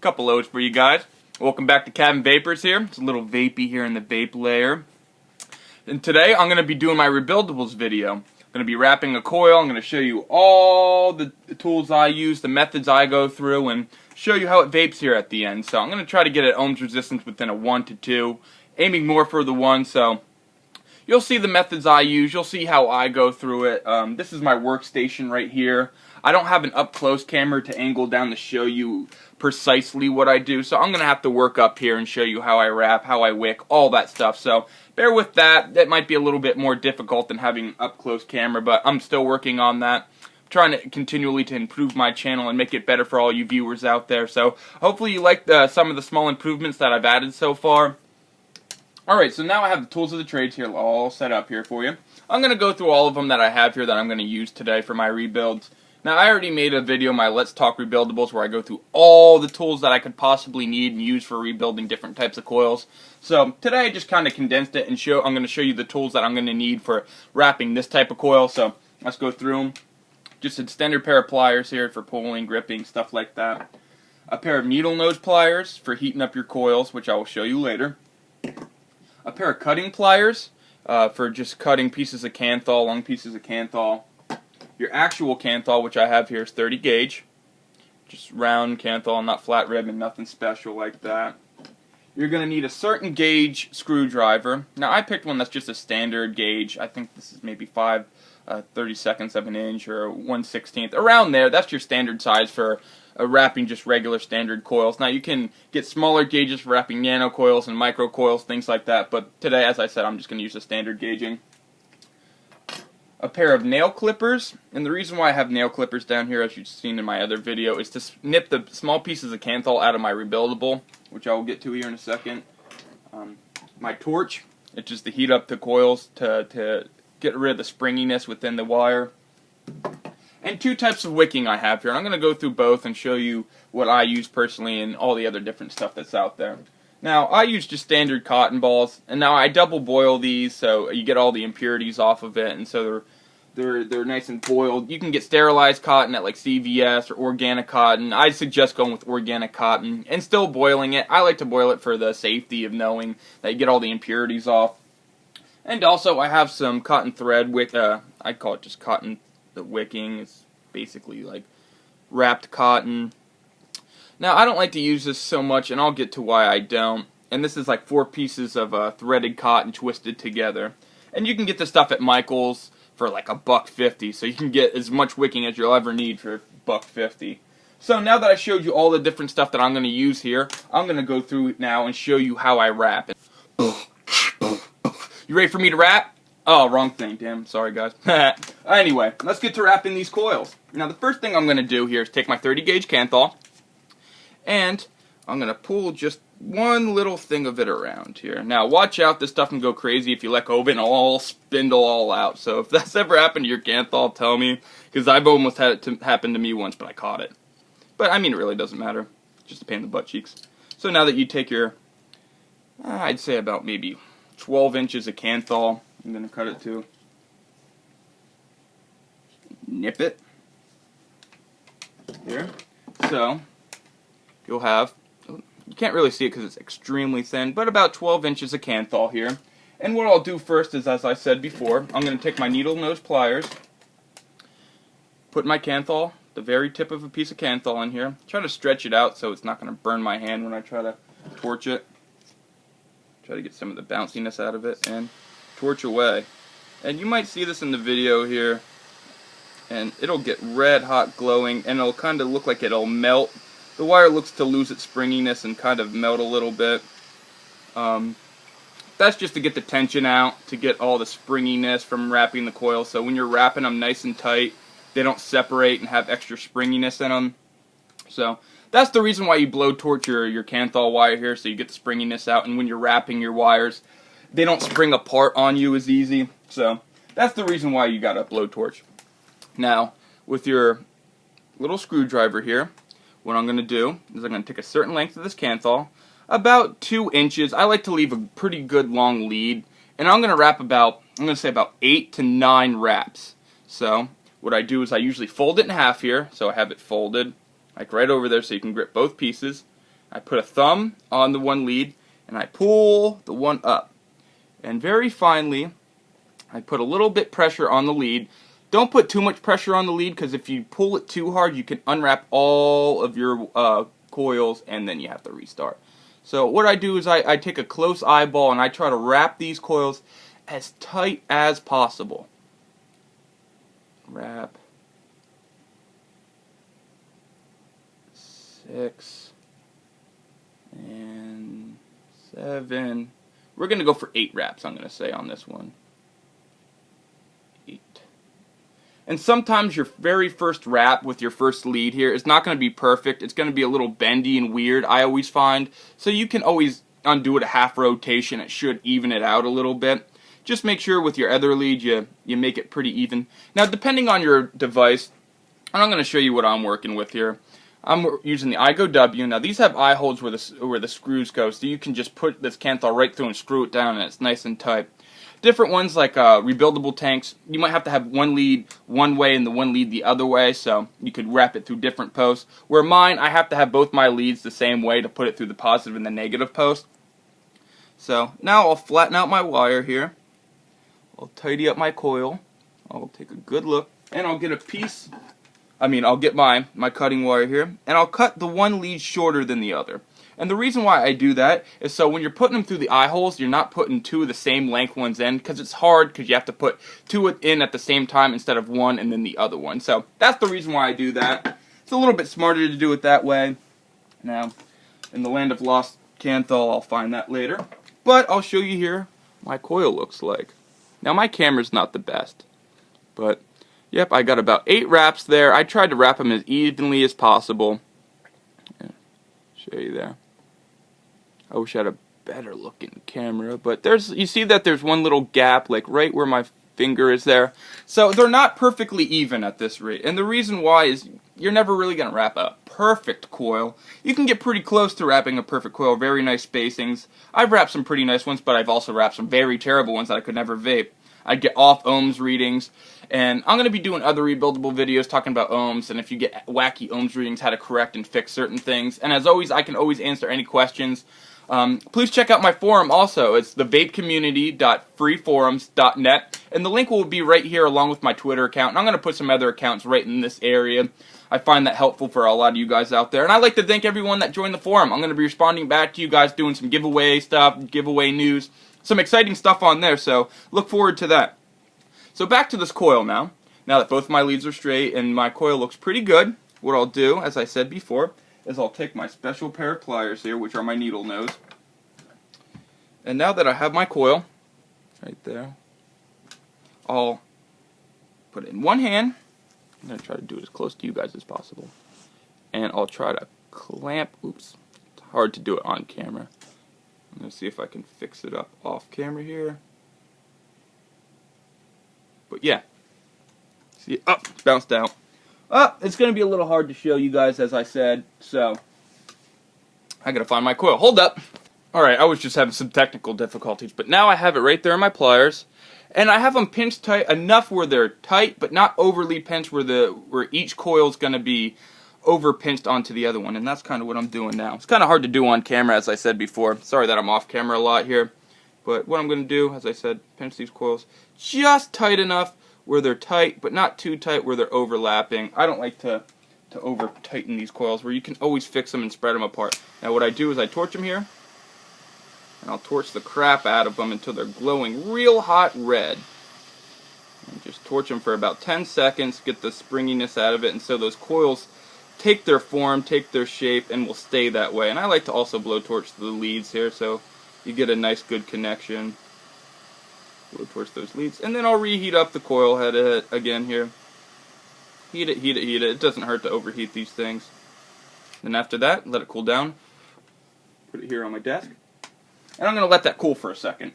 Couple loads for you guys. Welcome back to Cabin Vapors here. It's a little vapey here in the vape layer. And today I'm going to be doing my rebuildables video. I'm going to be wrapping a coil. I'm going to show you all the tools I use, the methods I go through, and show you how it vapes here at the end. So I'm going to try to get an ohms resistance within a 1 to 2, aiming more for the 1. So you'll see the methods I use. You'll see how I go through it. This is my workstation right here. I don't have an up-close camera to angle down to show you precisely what I do, so I'm going to have to work up here and show you how I wrap, how I wick, all that stuff. So bear with that. That might be a little bit more difficult than having an up-close camera, but I'm still working on that. I'm trying to continually to improve my channel and make it better for all you viewers out there. So hopefully you like some of the small improvements that I've added so far. Alright, so now I have the tools of the trades here all set up here for you. I'm going to go through all of them that I have here that I'm going to use today for my rebuilds. Now, I already made a video, my Let's Talk Rebuildables, where I go through all the tools that I could possibly need and use for rebuilding different types of coils. So, today I just kind of condensed it and I'm going to show you the tools that I'm going to need for wrapping this type of coil. So, let's go through them. Just a standard pair of pliers here for pulling, gripping, stuff like that. A pair of needle nose pliers for heating up your coils, which I will show you later. A pair of cutting pliers for just cutting pieces of Kanthal, long pieces of Kanthal. Your actual Kanthal, which I have here, is 30 gauge. Just round Kanthal, not flat ribbon, nothing special like that. You're going to need a certain gauge screwdriver. Now, I picked one that's just a standard gauge. I think this is maybe 5/32 of an inch or 1/16. Around there, that's your standard size for wrapping just regular standard coils. Now, you can get smaller gauges for wrapping nano coils and micro coils, things like that. But today, as I said, I'm just going to use the standard gauging. A pair of nail clippers, and the reason why I have nail clippers down here, as you've seen in my other video, is to snip the small pieces of Kanthal out of my rebuildable, which I will get to here in a second. My torch, it's just to heat up the coils to get rid of the springiness within the wire. And two types of wicking I have here. I'm going to go through both and show you what I use personally and all the other different stuff that's out there. Now, I use just standard cotton balls, and now I double boil these so you get all the impurities off of it, and so they're nice and boiled. You can get sterilized cotton at like CVS or organic cotton. I suggest going with organic cotton and still boiling it. I like to boil it for the safety of knowing that you get all the impurities off. And also, I have some cotton thread wick. I call it just cotton wicking. It's basically like wrapped cotton. Now, I don't like to use this so much, and I'll get to why I don't. And this is like 4 pieces of threaded cotton twisted together. And you can get this stuff at Michael's for like $1.50, so you can get as much wicking as you'll ever need for $1.50. So now that I showed you all the different stuff that I'm going to use here, I'm going to go through it now and show you how I wrap it. You ready for me to wrap? Oh, wrong thing, damn, sorry guys. Anyway, let's get to wrapping these coils. Now, the first thing I'm going to do here is take my 30 gauge Kanthal, and I'm going to pull just one little thing of it around here. Now, watch out, this stuff can go crazy if you let go of it and it'll all spindle all out. So if that's ever happened to your Kanthal, tell me, because I've almost had it happen to me once, but I caught it. But, I mean, it really doesn't matter. Just a pain in the butt cheeks. So now that you take your, I'd say about maybe 12 inches of Kanthal, I'm going to cut it to, nip it. Here. So you'll have, you can't really see it because it's extremely thin, but about 12 inches of Kanthal here. And what I'll do first is, as I said before, I'm going to take my needle nose pliers, put my Kanthal, the very tip of a piece of Kanthal in here, try to stretch it out so it's not going to burn my hand when I try to torch it. Try to get some of the bounciness out of it, and torch away. And you might see this in the video here, and it'll get red hot glowing, and it'll kind of look like it'll melt. The wire looks to lose its springiness and kind of melt a little bit. That's just to get the tension out, to get all the springiness from wrapping the coil. So when you're wrapping them nice and tight, they don't separate and have extra springiness in them. So that's the reason why you blow torch your Kanthal wire here, so you get the springiness out. And when you're wrapping your wires, they don't spring apart on you as easy. So that's the reason why you got to blow torch. Now, with your little screwdriver here, what I'm going to do is I'm going to take a certain length of this Kanthal, about 2 inches. I like to leave a pretty good long lead, and I'm going to wrap about, I'm going to say about 8 to 9 wraps. So what I do is I usually fold it in half here, so I have it folded like right over there so you can grip both pieces. I put a thumb on the one lead, and I pull the one up. And very finally, I put a little bit pressure on the lead. Don't put too much pressure on the lead, because if you pull it too hard, you can unwrap all of your coils, and then you have to restart. So what I do is I take a close eyeball, and I try to wrap these coils as tight as possible. Wrap. 6 and 7. We're going to go for 8 wraps, I'm going to say, on this one. 8. And sometimes your very first wrap with your first lead here is not going to be perfect. It's going to be a little bendy and weird, I always find. So you can always undo it a half rotation. It should even it out a little bit. Just make sure with your other lead you make it pretty even. Now, depending on your device, and I'm going to show you what I'm working with here. I'm using the iGo-W. Now, these have eye holes where the screws go, so you can just put this Kanthal right through and screw it down, and it's nice and tight. Different ones, like rebuildable tanks, you might have to have one lead one way and the one lead the other way, so you could wrap it through different posts. Where mine, I have to have both my leads the same way to put it through the positive and the negative post. So, now I'll flatten out my wire here. I'll tidy up my coil. I'll take a good look, and I'll get a piece... I'll get my cutting wire here, and I'll cut the one lead shorter than the other. And the reason why I do that is so when you're putting them through the eye holes, you're not putting 2 of the same length ones in, because it's hard, because you have to put 2 in at the same time instead of 1 and then the other one. So that's the reason why I do that. It's a little bit smarter to do it that way. Now, in the land of lost Kanthal, I'll find that later. But I'll show you here what my coil looks like. Now, my camera's not the best, but... Yep, I got about 8 wraps there. I tried to wrap them as evenly as possible. Yeah, show you there. I wish I had a better looking camera, but you see that there's one little gap, like right where my finger is there. So they're not perfectly even at this rate. And the reason why is you're never really going to wrap a perfect coil. You can get pretty close to wrapping a perfect coil, very nice spacings. I've wrapped some pretty nice ones, but I've also wrapped some very terrible ones that I could never vape. I'd get off ohms readings, and I'm going to be doing other rebuildable videos talking about ohms, and if you get wacky ohms readings, how to correct and fix certain things. And as always, I can always answer any questions. Please check out my forum also. It's the vapecommunity.freeforums.net, and the link will be right here along with my Twitter account, and I'm going to put some other accounts right in this area. I find that helpful for a lot of you guys out there, and I'd like to thank everyone that joined the forum. I'm going to be responding back to you guys, doing some giveaway stuff, giveaway news, some exciting stuff on there, so look forward to that. So back to this coil now. Now that both my leads are straight and my coil looks pretty good, what I'll do, as I said before, is I'll take my special pair of pliers here, which are my needle nose. And now that I have my coil, right there, I'll put it in one hand. I'm going to try to do it as close to you guys as possible. And I'll try to clamp, oops, it's hard to do it on camera. I'm going to see if I can fix it up off camera here. But yeah. See, up, bounced out. It's going to be a little hard to show you guys, as I said, so I got to find my coil. Hold up. Alright, I was just having some technical difficulties, but now I have it right there in my pliers. And I have them pinched tight enough where they're tight, but not overly pinched where each coil is going to be over pinched onto the other one, and that's kind of what I'm doing now. It's kind of hard to do on camera, as I said before. Sorry that I'm off camera a lot here, but what I'm going to do, as I said, pinch these coils just tight enough where they're tight, but not too tight where they're overlapping. I don't like to over tighten these coils, where you can always fix them and spread them apart. Now what I do is I torch them here, and I'll torch the crap out of them until they're glowing real hot red. And just torch them for about 10 seconds, get the springiness out of it, and so those coils take their form, take their shape, and will stay that way. And I like to also blowtorch the leads here, so you get a nice good connection. Blowtorch those leads, and then I'll reheat up the coil head again here. Heat it, heat it, heat it. It doesn't hurt to overheat these things. Then after that, let it cool down. Put it here on my desk. And I'm going to let that cool for a second.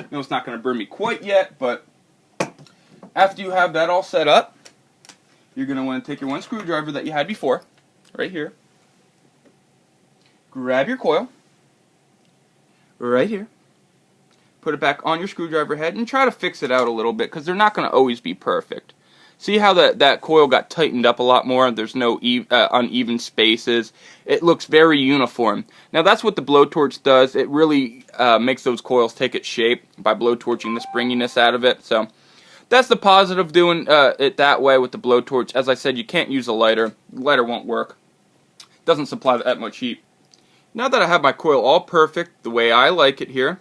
No, it's not going to burn me quite yet, but after you have that all set up, you're going to want to take your one screwdriver that you had before, right here. Grab your coil, right here. Put it back on your screwdriver head and try to fix it out a little bit, because they're not going to always be perfect. See how that coil got tightened up a lot more? There's no uneven spaces. It looks very uniform. Now that's what the blowtorch does. It really makes those coils take its shape by blowtorching the springiness out of it. So that's the positive doing it that way with the blowtorch. As I said, you can't use a lighter. The lighter won't work. Doesn't supply that much heat. Now that I have my coil all perfect, the way I like it here,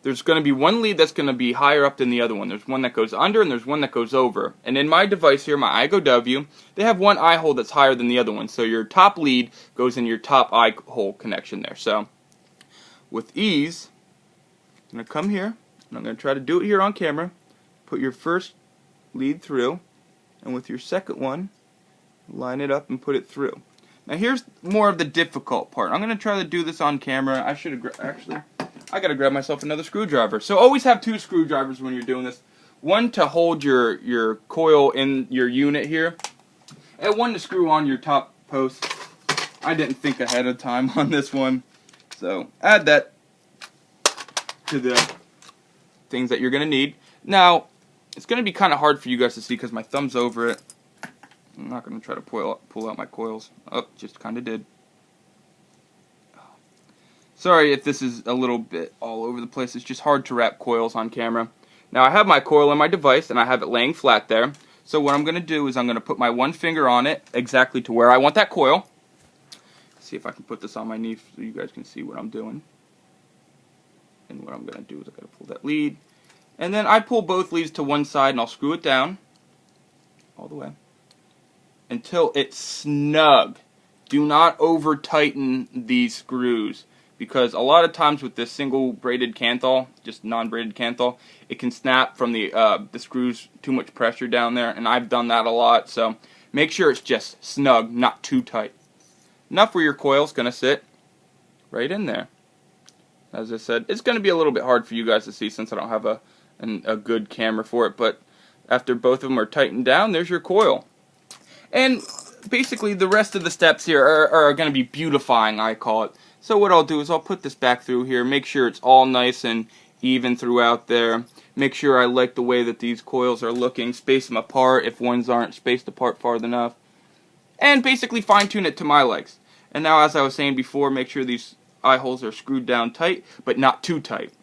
there's going to be one lead that's going to be higher up than the other one. There's one that goes under and there's one that goes over. And in my device here, my iGo-W, they have one eye hole that's higher than the other one. So your top lead goes in your top eye hole connection there. So with ease, I'm going to come here, and I'm going to try to do it here on camera. Put your first lead through, and with your second one, line it up and put it through. Now here's more of the difficult part. I'm going to try to do this on camera. I should have actually... I gotta grab myself another screwdriver. So always have two screwdrivers when you're doing this. One to hold your coil in your unit here, and one to screw on your top post. I didn't think ahead of time on this one. So add that to the things that you're gonna need. Now, it's gonna be kinda hard for you guys to see because my thumb's over it. I'm not gonna try to pull out my coils. Oh, just kinda did. Sorry if this is a little bit all over the place. It's just hard to wrap coils on camera. Now I have my coil in my device and I have it laying flat there. So what I'm going to do is I'm going to put my one finger on it exactly to where I want that coil. See if I can put this on my knee so you guys can see what I'm doing. And what I'm going to do is I'm going to pull that lead. And then I pull both leads to one side and I'll screw it down all the way until it's snug. Do not over tighten these screws, because a lot of times with this single braided Kanthal, just non-braided Kanthal, it can snap from the screws, too much pressure down there, and I've done that a lot. So make sure it's just snug, not too tight. Enough where your coil's going to sit right in there. As I said, it's going to be a little bit hard for you guys to see since I don't have a good camera for it, but after both of them are tightened down, there's your coil. And basically the rest of the steps here are going to be beautifying, I call it. So what I'll do is I'll put this back through here, make sure it's all nice and even throughout there. Make sure I like the way that these coils are looking, space them apart if ones aren't spaced apart far enough. And basically fine tune it to my likes. And now, as I was saying before, make sure these eye holes are screwed down tight, but not too tight.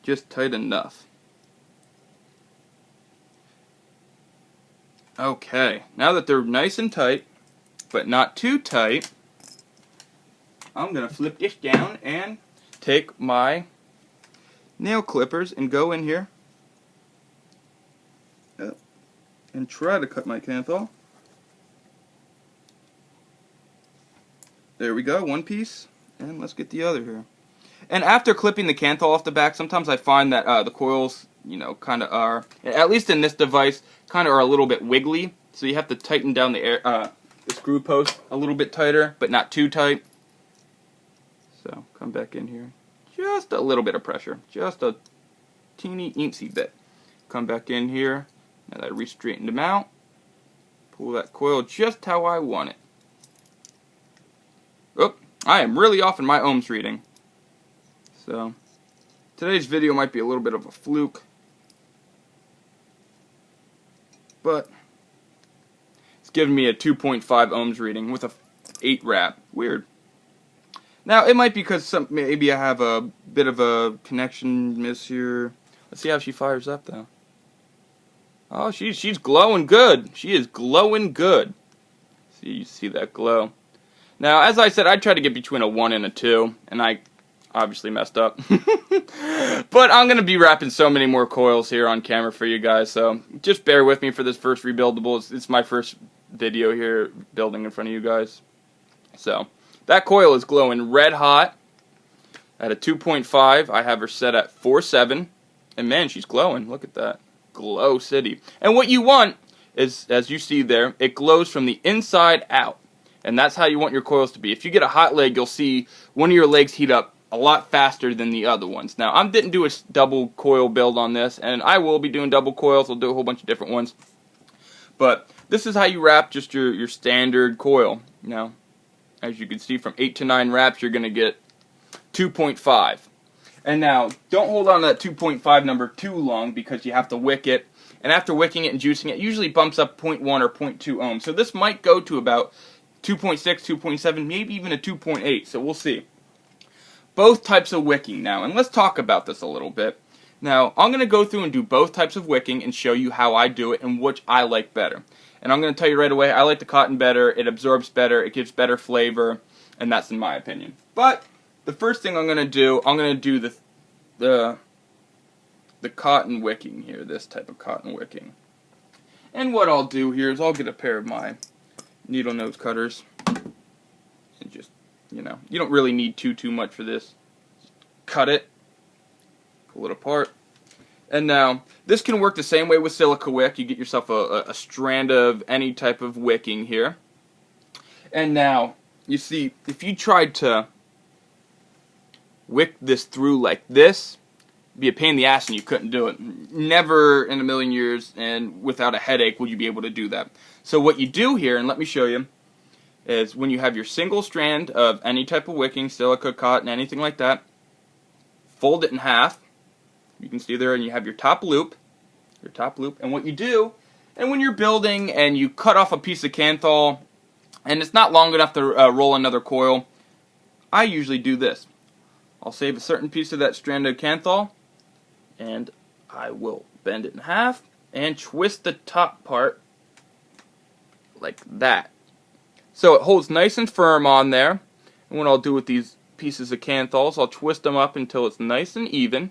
Just tight enough. Okay, now that they're nice and tight, but not too tight, I'm going to flip this down and take my nail clippers and go in here and try to cut my Kanthal. There we go, one piece, and let's get the other here. And after clipping the Kanthal off the back, sometimes I find that the coils, kind of are, at least in this device, kind of are a little bit wiggly. So you have to tighten down the screw post a little bit tighter, but not too tight. So come back in here, just a little bit of pressure, just a teeny eensy bit. Come back in here, now that I re-straightened them out, pull that coil just how I want it. Oh, I am really off in my ohms reading. So today's video might be a little bit of a fluke, but it's giving me a 2.5 ohms reading with a 8 wrap. Weird. Now, it might be because maybe I have a bit of a connection miss here. Let's see how she fires up, though. Oh, she's glowing good. She is glowing good. See, you see that glow. Now, as I said, I tried to get between a 1 and a 2, and I obviously messed up. But I'm going to be wrapping so many more coils here on camera for you guys, so just bear with me for this first rebuildable. It's my first video here building in front of you guys. So that coil is glowing red hot at a 2.5. I have her set at 4.7. And man, she's glowing. Look at that. Glow city. And what you want is, as you see there, it glows from the inside out. And that's how you want your coils to be. If you get a hot leg, you'll see one of your legs heat up a lot faster than the other ones. Now, I didn't do a double coil build on this, and I will be doing double coils. I'll do a whole bunch of different ones. But this is how you wrap just your standard coil. Now, as you can see, from 8 to 9 wraps, you're going to get 2.5. And now, don't hold on to that 2.5 number too long because you have to wick it. And after wicking it and juicing it, usually bumps up 0.1 or 0.2 ohms. So this might go to about 2.6, 2.7, maybe even a 2.8. So we'll see. Both types of wicking now. And let's talk about this a little bit. Now, I'm going to go through and do both types of wicking and show you how I do it and which I like better. And I'm going to tell you right away, I like the cotton better, it absorbs better, it gives better flavor, and that's in my opinion. But the first thing I'm going to do the cotton wicking here, this type of cotton wicking. And what I'll do here is I'll get a pair of my needle nose cutters and just, you don't really need too much for this. Just cut it, pull it apart. And now, this can work the same way with silica wick. You get yourself a strand of any type of wicking here. And now, you see, if you tried to wick this through like this, it'd be a pain in the ass and you couldn't do it. Never in a million years and without a headache would you be able to do that. So what you do here, and let me show you, is when you have your single strand of any type of wicking, silica, cotton, anything like that, fold it in half. You can see there, and you have your top loop, and what you do, and when you're building and you cut off a piece of Kanthal, and it's not long enough to roll another coil, I usually do this. I'll save a certain piece of that strand of Kanthal, and I will bend it in half, and twist the top part like that. So it holds nice and firm on there, and what I'll do with these pieces of Kanthal is I'll twist them up until it's nice and even,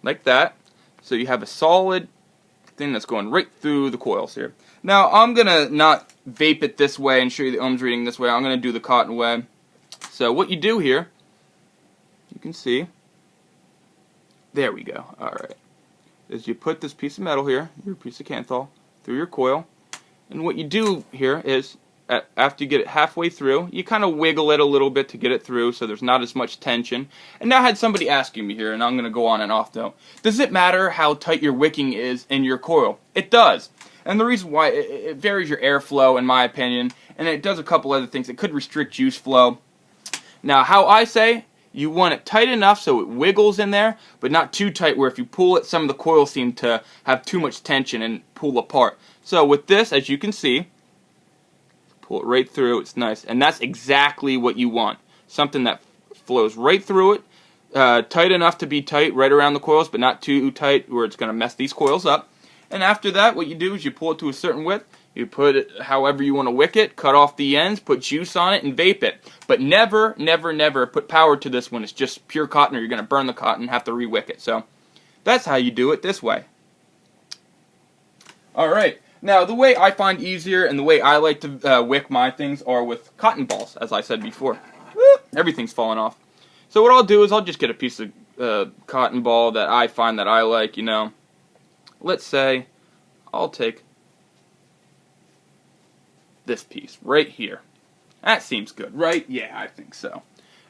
like that, so you have a solid thing that's going right through the coils here. Now, I'm going to not vape it this way and show you the ohms reading this way. I'm going to do the cotton way. So what you do here, you can see, there we go, alright, is you put this piece of metal here, your piece of Kanthal, through your coil, and what you do here is, after you get it halfway through, you kind of wiggle it a little bit to get it through so there's not as much tension. And now I had somebody asking me here, and I'm going to go on and off though. Does it matter how tight your wicking is in your coil? It does. And the reason why, it varies your airflow in my opinion, and it does a couple other things. It could restrict juice flow. Now how I say, you want it tight enough so it wiggles in there, but not too tight where if you pull it, some of the coils seem to have too much tension and pull apart. So with this, as you can see, pull it right through, it's nice. And that's exactly what you want. Something that flows right through it, tight enough to be tight right around the coils, but not too tight where it's going to mess these coils up. And after that, what you do is you pull it to a certain width, you put it however you want to wick it, cut off the ends, put juice on it, and vape it. But never, never, never put power to this when it's just pure cotton or you're going to burn the cotton and have to re-wick it. So that's how you do it this way. Alright. Now, the way I find easier and the way I like to wick my things are with cotton balls, as I said before. Everything's falling off. So what I'll do is I'll just get a piece of cotton ball that I find that I like, Let's say I'll take this piece right here. That seems good, right? Yeah, I think so.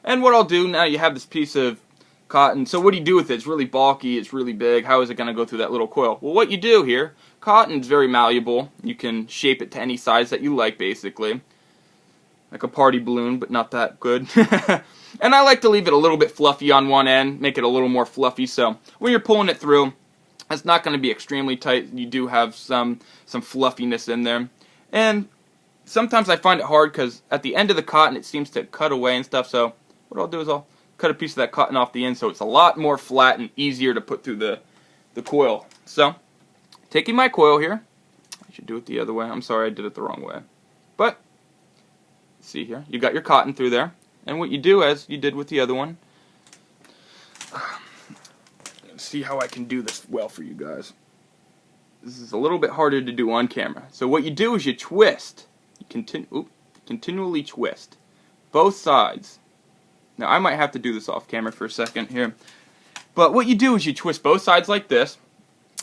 And what I'll do, now you have this piece of cotton. So what do you do with it? It's really bulky, it's really big. How is it going to go through that little coil? Well, what you do here, cotton's very malleable. You can shape it to any size that you like, basically. Like a party balloon, but not that good. And I like to leave it a little bit fluffy on one end, make it a little more fluffy, so when you're pulling it through, it's not going to be extremely tight. You do have some fluffiness in there. And sometimes I find it hard because at the end of the cotton it seems to cut away and stuff, so what I'll do is I'll cut a piece of that cotton off the end so it's a lot more flat and easier to put through the coil. So, taking my coil here, I should do it the other way. I'm sorry I did it the wrong way. But, see here, you got your cotton through there. And what you do, as you did with the other one, see how I can do this well for you guys. This is a little bit harder to do on camera. So what you do is you twist. You continually twist. Both sides. Now I might have to do this off camera for a second here. But what you do is you twist both sides like this.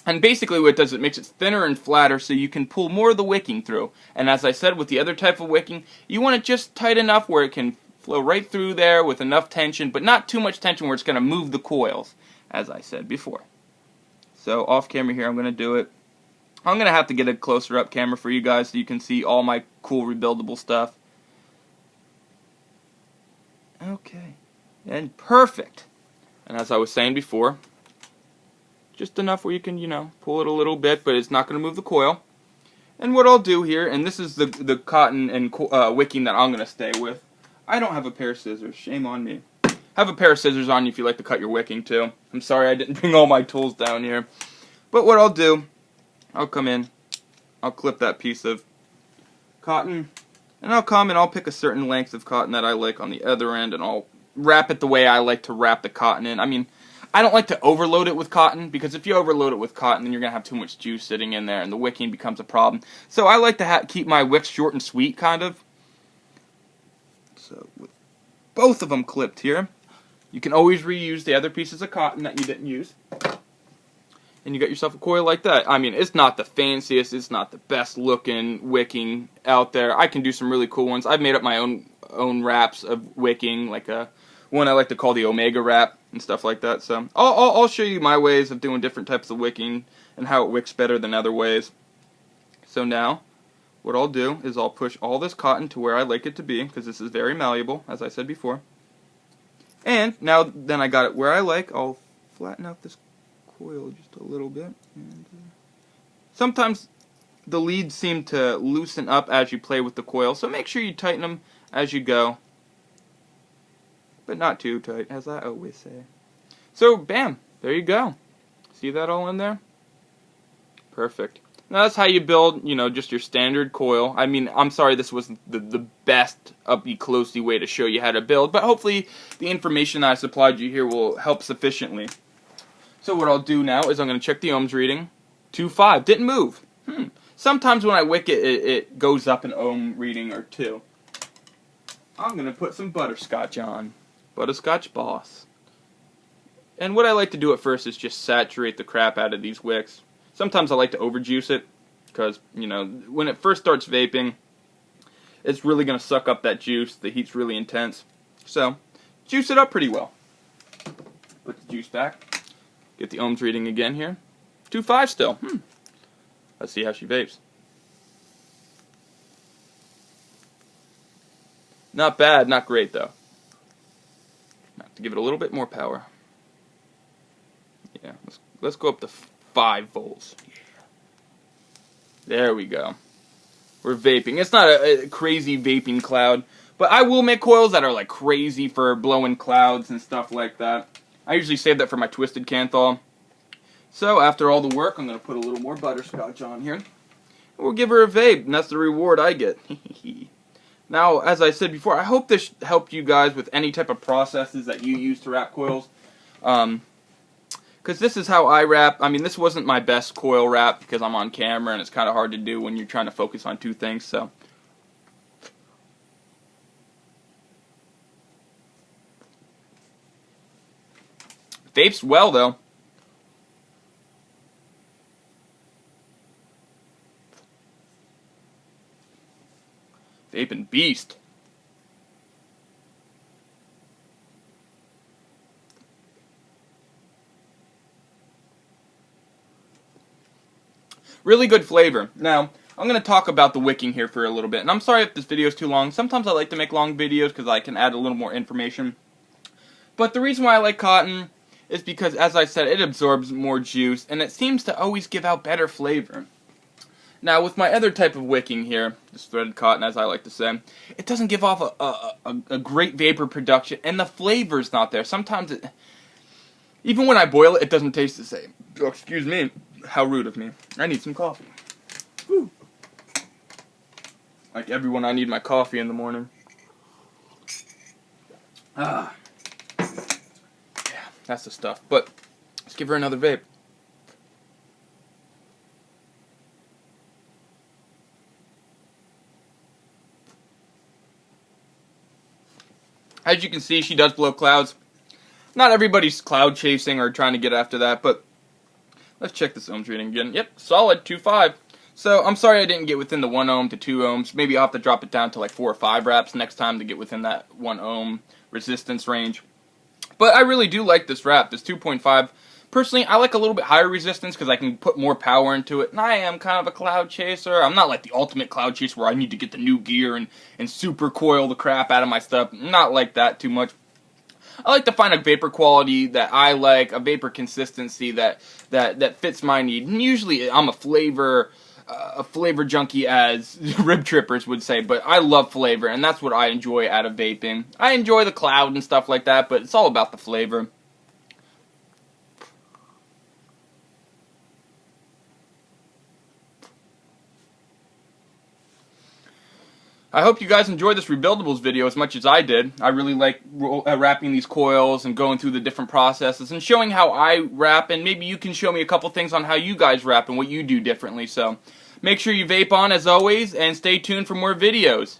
And basically what it does, it makes it thinner and flatter so you can pull more of the wicking through. And as I said with the other type of wicking, you want it just tight enough where it can flow right through there with enough tension, but not too much tension where it's going to move the coils, as I said before. So off camera here, I'm going to do it. I'm going to have to get a closer up camera for you guys so you can see all my cool rebuildable stuff. Okay. And perfect. And as I was saying before, just enough where you can, pull it a little bit, but it's not going to move the coil. And what I'll do here, and this is the cotton and wicking that I'm going to stay with. I don't have a pair of scissors. Shame on me. Have a pair of scissors on you if you like to cut your wicking too. I'm sorry I didn't bring all my tools down here. But what I'll do, I'll come in, I'll clip that piece of cotton, and I'll come and I'll pick a certain length of cotton that I like on the other end, and I'll wrap it the way I like to wrap the cotton in. I mean, I don't like to overload it with cotton, because if you overload it with cotton, then you're going to have too much juice sitting in there, and the wicking becomes a problem. So I like to keep my wicks short and sweet, kind of. So with both of them clipped here, you can always reuse the other pieces of cotton that you didn't use. And you got yourself a coil like that. I mean, it's not the fanciest, it's not the best looking wicking out there. I can do some really cool ones. I've made up my own wraps of wicking, like one I like to call the Omega wrap and stuff like that. So I'll show you my ways of doing different types of wicking and how it wicks better than other ways. So now, what I'll do is I'll push all this cotton to where I like it to be, because this is very malleable, as I said before. And now then I got it where I like, I'll flatten out this coil just a little bit. And sometimes the leads seem to loosen up as you play with the coil, so make sure you tighten them as you go. But not too tight, as I always say. So, bam, there you go. See that all in there? Perfect. Now that's how you build, just your standard coil. I mean, I'm sorry this wasn't the best up-closely way to show you how to build, but hopefully the information that I supplied you here will help sufficiently. So what I'll do now is I'm going to check the ohms reading. 2.5. Didn't move. Sometimes when I wick it, it goes up an ohm reading or 2. I'm going to put some butterscotch on. Butterscotch Boss. And what I like to do at first is just saturate the crap out of these wicks. Sometimes I like to overjuice it, because, when it first starts vaping, it's really going to suck up that juice. The heat's really intense. So, juice it up pretty well. Put the juice back. Get the ohms reading again here. 2.5 still. Let's see how she vapes. Not bad, not great though. Have to give it a little bit more power. Yeah, let's go up to 5 volts. Yeah. There we go. We're vaping. It's not a crazy vaping cloud, but I will make coils that are like crazy for blowing clouds and stuff like that. I usually save that for my twisted Canthal. So after all the work, I'm going to put a little more butterscotch on here. We'll give her a vape, and that's the reward I get. Now, as I said before, I hope this helped you guys with any type of processes that you use to wrap coils. Because this is how I wrap. I mean, this wasn't my best coil wrap because I'm on camera and it's kind of hard to do when you're trying to focus on 2 things. So, vapes well though. Vaping beast. Really good flavor. Now, I'm going to talk about the wicking here for a little bit. And I'm sorry if this video is too long. Sometimes I like to make long videos because I can add a little more information. But the reason why I like cotton is because, as I said, it absorbs more juice. And it seems to always give out better flavor. Now, with my other type of wicking here, this threaded cotton, as I like to say, it doesn't give off a great vapor production. And the flavor's not there. Sometimes it... Even when I boil it, it doesn't taste the same. Oh, excuse me. How rude of me. I need some coffee. Woo. Like everyone, I need my coffee in the morning. Yeah, that's the stuff. But let's give her another vape. As you can see, she does blow clouds. Not everybody's cloud chasing or trying to get after that, but let's check this ohms reading again. Yep, solid, 2.5. So, I'm sorry I didn't get within the 1 ohm to 2 ohms. Maybe I'll have to drop it down to like 4 or 5 wraps next time to get within that 1 ohm resistance range. But I really do like this wrap, this 2.5. Personally, I like a little bit higher resistance because I can put more power into it. And I am kind of a cloud chaser. I'm not like the ultimate cloud chaser where I need to get the new gear and super coil the crap out of my stuff. Not like that too much. I like to find a vapor quality that I like, a vapor consistency that fits my need. And usually I'm a flavor junkie, as rib trippers would say, but I love flavor, and that's what I enjoy out of vaping. I enjoy the cloud and stuff like that, but it's all about the flavor. I hope you guys enjoyed this rebuildables video as much as I did. I really like wrapping these coils and going through the different processes and showing how I wrap, and maybe you can show me a couple things on how you guys wrap and what you do differently. So make sure you vape on as always, and stay tuned for more videos.